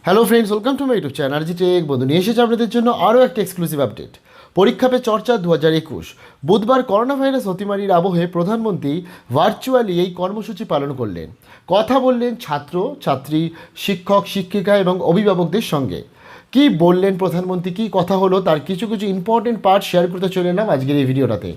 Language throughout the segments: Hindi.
Hello friends, welcome to my YouTube channel RG Tech. বন্ধু নিয়ে এসেছে আপনাদের জন্য আরও একটা এক্সক্লুসিভ আপডেট। পরীক্ষা পে চর্চা 2021। বুধবার করোনা ভাইরাস অতিমারির আবহে প্রধানমন্ত্রী ভার্চুয়ালি এই কর্মসূচি পালন করলেন। কথা বললেন ছাত্র ছাত্রী, শিক্ষক শিক্ষিকা এবং অভিভাবকদের সঙ্গে। কি বললেন প্রধানমন্ত্রী, কী কথা হলো, তার কিছু কিছু ইম্পর্টেন্ট পার্ট শেয়ার করতে চলে এলাম আজকের এই ভিডিওটাতে।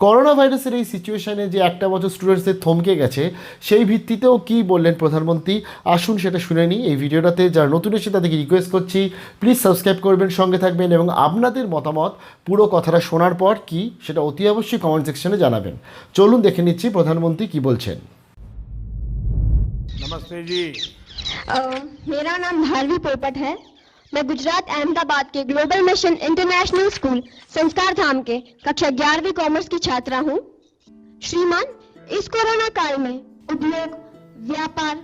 করোনা ভাইরাসের এই সিচুয়েশানে যে একটা বছর স্টুডেন্টসদের থমকে গেছে, সেই ভিত্তিতেও কী বললেন প্রধানমন্ত্রী, আসুন সেটা শুনে নিই এই ভিডিওটাতে। যারা নতুন এসে তাদেরকে রিকোয়েস্ট করছি প্লিজ সাবস্ক্রাইব করবেন, সঙ্গে থাকবেন এবং আপনাদের মতামত পুরো কথাটা শোনার পর কি সেটা অতি অবশ্যই কমেন্ট সেকশনে জানাবেন। চলুন দেখে নিচ্ছি প্রধানমন্ত্রী কি বলছেন। नमस्ते जी। मेरा नाम धारवी पोपट है। मैं गुजरात अहमदाबाद के ग्लोबल मिशन इंटरनेशनल स्कूल संस्कार धाम के कक्षा 11वीं कॉमर्स की छात्रा हूँ। श्रीमान, इस कोरोना काल में उद्योग व्यापार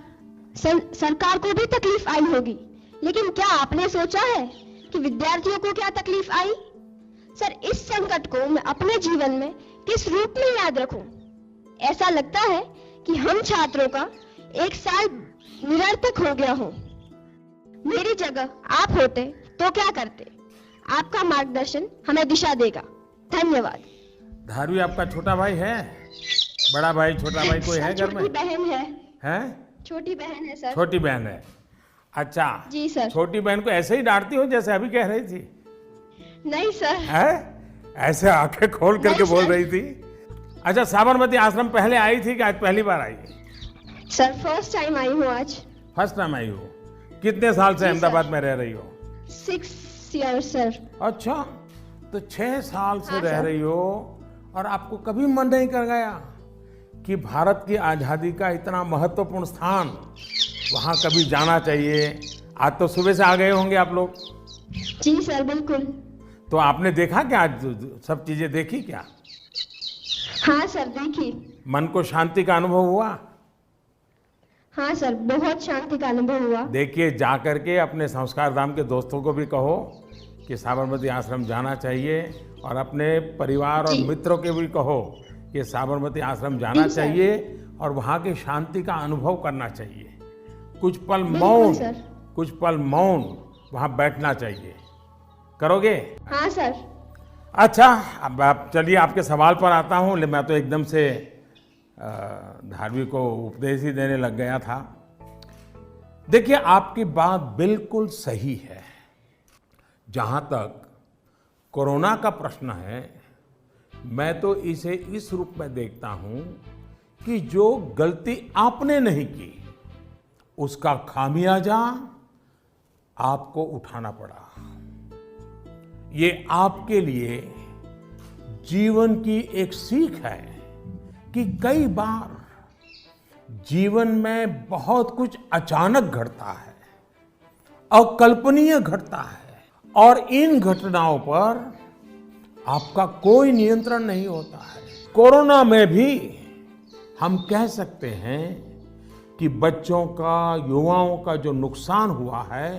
सरकार को भी तकलीफ आई होगी, लेकिन क्या आपने सोचा है कि विद्यार्थियों को क्या तकलीफ आई? सर, इस संकट को मैं अपने जीवन में किस रूप में याद रखूं? ऐसा लगता है कि हम छात्रों का एक साल निरर्थक हो गया हो। मेरी जगह आप होते तो क्या करते? आपका मार्गदर्शन हमें दिशा देगा। धन्यवाद। धारवी आपका छोटा भाई है? बड़ा भाई, छोटा भाई कोई है घर में? छोटी बहन है। हैं? छोटी बहन है सर। छोटी बहन है। अच्छा जी सर। छोटी बहन को ऐसे ही डांटती हो जैसे अभी कह रही थी? नहीं सर। है ऐसे आंखें खोल करके नहीं, बोल सर। रही थी। अच्छा, साबरमती आश्रम पहले आई थी कि आज पहली बार आई? सर, फर्स्ट टाइम आई हूँ आज। फर्स्ट टाइम आई हो। कितने साल से जी, अहमदाबाद सर। में रह रही हो? 6 ईयर सर। अच्छा, तो 6 साल से हाँ, रह सर। रही हो और आपको कभी मन नहीं कर गया कि भारत की आज़ादी का इतना महत्वपूर्ण स्थान वहाँ कभी जाना चाहिए? आज तो सुबह से आ गए होंगे आप लोग, जी सर, बिल्कुल। तो आपने देखा क्या? आज सब चीजें देखी क्या? हाँ सर, देखिए। मन को शांति का अनुभव हुआ? हाँ सर, बहुत शांति का अनुभव हुआ। देखिए, जा करके अपने संस्कार धाम के दोस्तों को भी कहो कि साबरमती आश्रम जाना चाहिए, और अपने परिवार और जी। मित्रों के भी कहो कि साबरमती आश्रम जाना जी, सर। चाहिए और वहाँ की शांति का अनुभव करना चाहिए। कुछ पल बिल्कुल, मौन, सर। कुछ पल मौन वहाँ बैठना चाहिए। करोगे? हाँ सर। अच्छा, अब आप चलिए आपके सवाल पर आता हूँ। मैं तो एकदम से धार्मिक को उपदेश ही देने लग गया था। देखिए, आपकी बात बिल्कुल सही है। जहाँ तक कोरोना का प्रश्न है, मैं तो इसे इस रूप में देखता हूँ कि जो गलती आपने नहीं की उसका खामियाजा आपको उठाना पड़ा। ये आपके लिए जीवन की एक सीख है कि कई बार जीवन में बहुत कुछ अचानक घटता है, अकल्पनीय घटता है, और इन घटनाओं पर आपका कोई नियंत्रण नहीं होता है। कोरोना में भी हम कह सकते हैं कि बच्चों का, युवाओं का जो नुकसान हुआ है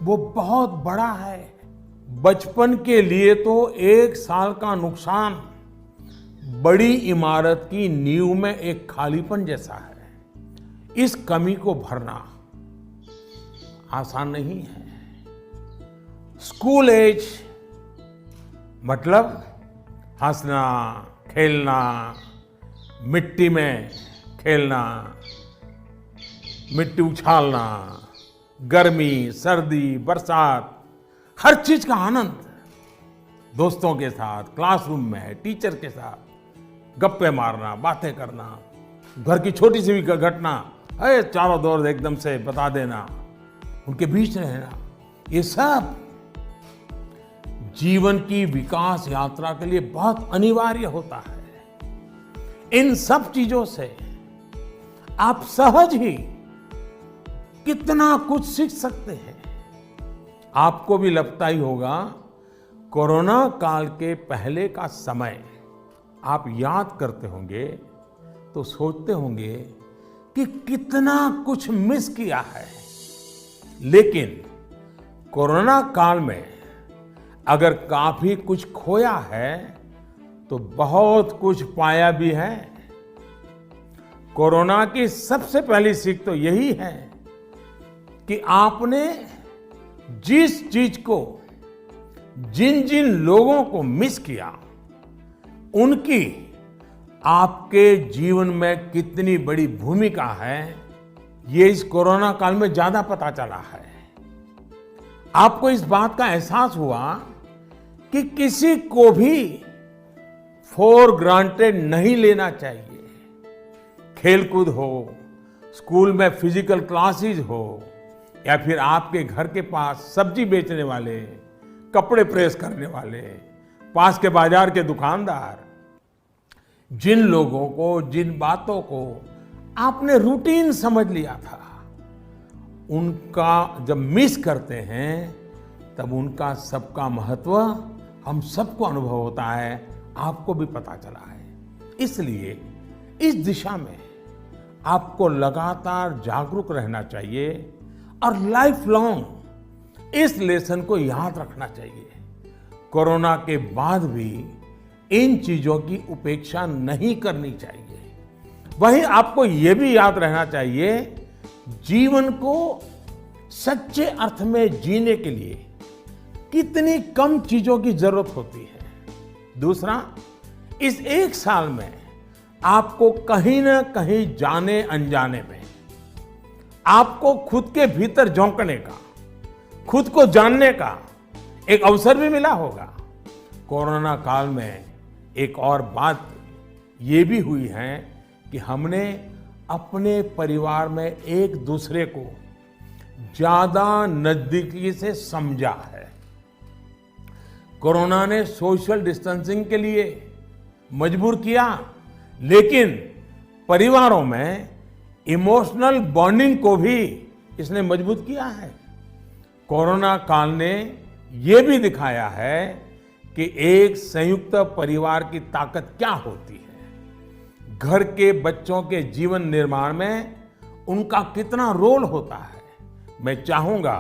वो बहुत बड़ा है। बचपन के लिए तो 1 साल का नुकसान बड़ी इमारत की नींव में एक खालीपन जैसा है। इस कमी को भरना आसान नहीं है। स्कूल एज मतलब हंसना, खेलना, मिट्टी में खेलना, मिट्टी उछालना, गर्मी, सर्दी, बरसात, हर चीज का आनंद, दोस्तों के साथ, क्लासरूम में, टीचर के साथ गप्पे मारना, बातें करना, घर की छोटी सी भी घटना अरे चारों दौर एकदम से बता देना, उनके बीच रहना, ये सब जीवन की विकास यात्रा के लिए बहुत अनिवार्य होता है। इन सब चीजों से आप सहज ही कितना कुछ सीख सकते हैं। आपको भी लगता ही होगा, कोरोना काल के पहले का समय आप याद करते होंगे तो सोचते होंगे कि कितना कुछ मिस किया है। लेकिन कोरोना काल में अगर काफी कुछ खोया है तो बहुत कुछ पाया भी है। कोरोना की सबसे पहली सीख तो यही है कि आपने जिस चीज को जिन जिन लोगों को मिस किया, उनकी आपके जीवन में कितनी बड़ी भूमिका है, ये इस कोरोना काल में ज्यादा पता चला है। आपको इस बात का एहसास हुआ कि किसी को भी फॉर ग्रांटेड नहीं लेना चाहिए। खेलकूद हो, स्कूल में फिजिकल क्लासेस हो, या फिर आपके घर के पास सब्जी बेचने वाले, कपड़े प्रेस करने वाले, पास के बाजार के दुकानदार, जिन लोगों को, जिन बातों को आपने रूटीन समझ लिया था, उनका जब मिस करते हैं तब उनका सबका महत्व हम सबको अनुभव होता है, आपको भी पता चला है। इसलिए इस दिशा में आपको लगातार जागरूक रहना चाहिए और लाइफ लॉन्ग इस लेसन को याद रखना चाहिए। कोरोना के बाद भी इन चीजों की उपेक्षा नहीं करनी चाहिए। वहीं आपको यह भी याद रहना चाहिए, जीवन को सच्चे अर्थ में जीने के लिए कितनी कम चीजों की जरूरत होती है। दूसरा, इस एक साल में आपको कहीं ना कहीं जाने अनजाने में आपको खुद के भीतर झोंकने का, खुद को जानने का एक अवसर भी मिला होगा। कोरोना काल में एक और बात ये भी हुई है कि हमने अपने परिवार में एक दूसरे को ज्यादा नजदीकी से समझा है। कोरोना ने सोशल डिस्टेंसिंग के लिए मजबूर किया, लेकिन परिवारों में इमोशनल बॉन्डिंग को भी इसने मजबूत किया है। कोरोना काल ने यह भी दिखाया है कि एक संयुक्त परिवार की ताकत क्या होती है। घर के बच्चों के जीवन निर्माण में उनका कितना रोल होता है। मैं चाहूंगा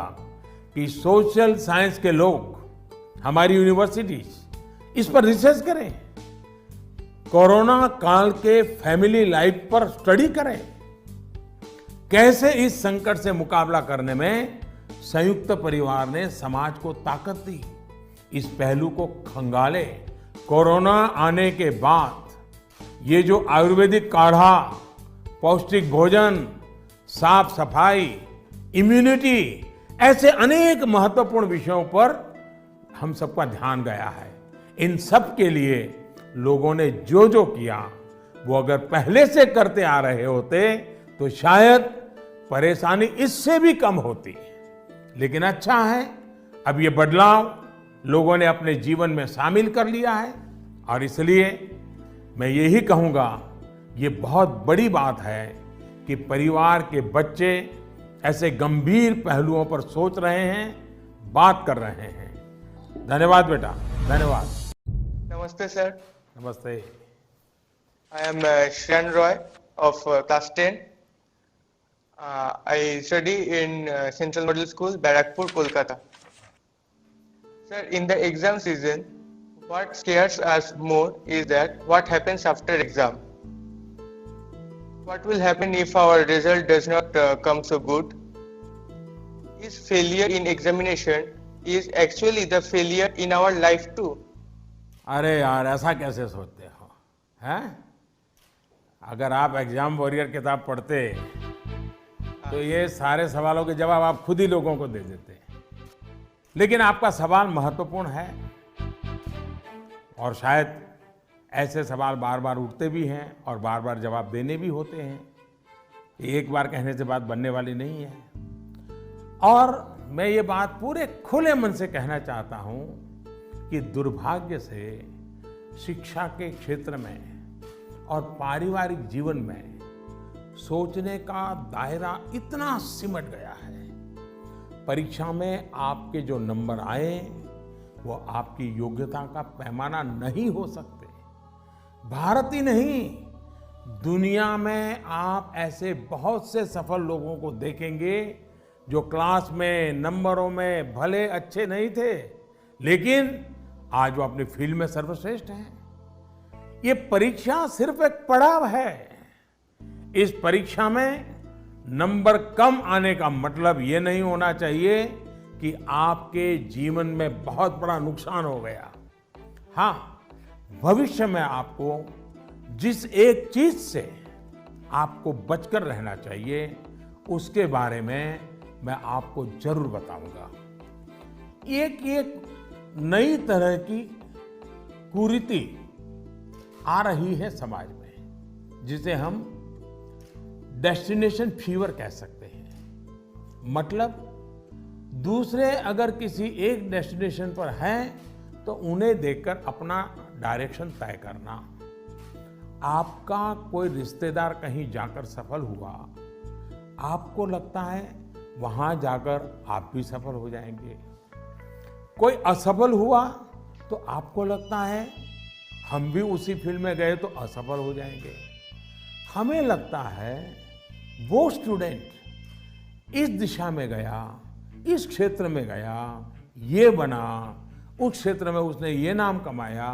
कि सोशल साइंस के लोग, हमारी यूनिवर्सिटीज इस पर रिसर्च करें, कोरोना काल के फैमिली लाइफ पर स्टडी करें, कैसे इस संकट से मुकाबला करने में संयुक्त परिवार ने समाज को ताकत दी। इस पहलू को खंगाले। कोरोना आने के बाद ये जो आयुर्वेदिक काढ़ा, पौष्टिक भोजन, साफ सफाई, इम्यूनिटी, ऐसे अनेक महत्वपूर्ण विषयों पर हम सबका ध्यान गया है। इन सब के लिए लोगों ने जो जो किया, वो अगर पहले से करते आ रहे होते तो शायद परेशानी इससे भी कम होती। लेकिन अच्छा है, अब ये बदलाव लोगों ने अपने जीवन में शामिल कर लिया है, और इसलिए मैं यही कहूंगा, ये बहुत बड़ी बात है कि परिवार के बच्चे ऐसे गंभीर पहलुओं पर सोच रहे हैं, बात कर रहे हैं। धन्यवाद बेटा, धन्यवाद। Namaste, sir. नमस्ते। I am Shreyan Roy of class 10. I study in Central Model School, Barakpur, Kolkata. Sir, in the exam season, what scares us more is that what happens after exam. What will happen if our result does not come so good? Is failure in examination is actually the failure in our life too? अरे यार, ऐसा कैसे सोचते हो, हैं? अगर आप एग्जाम वॉरियर किताब पढ़ते तो ये सारे सवालों के जवाब आप खुद ही लोगों को दे देते। लेकिन आपका सवाल महत्वपूर्ण है, और शायद ऐसे सवाल बार बार उठते भी हैं और बार बार जवाब देने भी होते हैं। एक बार कहने से बात बनने वाली नहीं है। और मैं ये बात पूरे खुले मन से कहना चाहता हूं कि दुर्भाग्य से शिक्षा के क्षेत्र में और पारिवारिक जीवन में सोचने का दायरा इतना सिमट गया है। परीक्षा में आपके जो नंबर आए वो आपकी योग्यता का पैमाना नहीं हो सकते। भारत ही नहीं, दुनिया में आप ऐसे बहुत से सफल लोगों को देखेंगे जो क्लास में, नंबरों में भले अच्छे नहीं थे, लेकिन आज वो अपनी फील्ड में सर्वश्रेष्ठ हैं। ये परीक्षा सिर्फ एक पड़ाव है। इस परीक्षा में नंबर कम आने का मतलब ये नहीं होना चाहिए कि आपके जीवन में बहुत बड़ा नुकसान हो गया। हाँ, भविष्य में आपको जिस एक चीज से आपको बचकर रहना चाहिए उसके बारे में मैं आपको जरूर बताऊंगा। एक नई तरह की कुरीति आ रही है समाज में, जिसे हम डेस्टिनेशन फीवर कह सकते हैं। मतलब दूसरे अगर किसी एक डेस्टिनेशन पर हैं तो उन्हें देखकर अपना डायरेक्शन तय करना। आपका कोई रिश्तेदार कहीं जाकर सफल हुआ, आपको लगता है वहां जाकर आप भी सफल हो जाएंगे। कोई असफल हुआ तो आपको लगता है हम भी उसी फील्ड में गए तो असफल हो जाएंगे। हमें लगता है वो स्टूडेंट इस दिशा में गया, इस क्षेत्र में गया, ये बना, उस क्षेत्र में उसने ये नाम कमाया,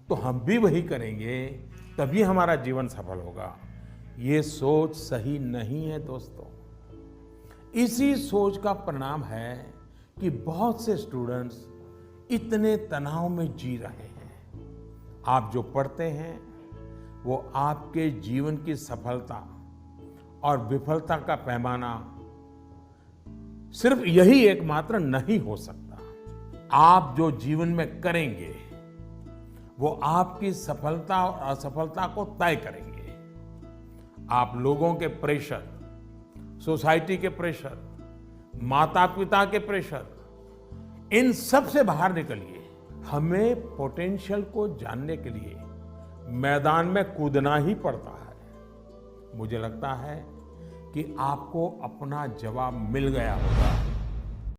तो हम भी वही करेंगे, तभी हमारा जीवन सफल होगा। ये सोच सही नहीं है दोस्तों। इसी सोच का परिणाम है कि बहुत से स्टूडेंट्स इतने तनाव में जी रहे हैं। आप जो पढ़ते हैं वो आपके जीवन की सफलता और विफलता का पैमाना सिर्फ यही एकमात्र नहीं हो सकता। आप जो जीवन में करेंगे वो आपकी सफलता और असफलता को तय करेंगे। आप लोगों के प्रेशर, सोसाइटी के प्रेशर, माता पिता के प्रेशर, इन सब से बाहर निकलिए। हमें पोटेंशियल को जानने के लिए मैदान में कूदना ही पड़ता है। मुझे लगता है कि आपको अपना जवाब मिल गया होगा।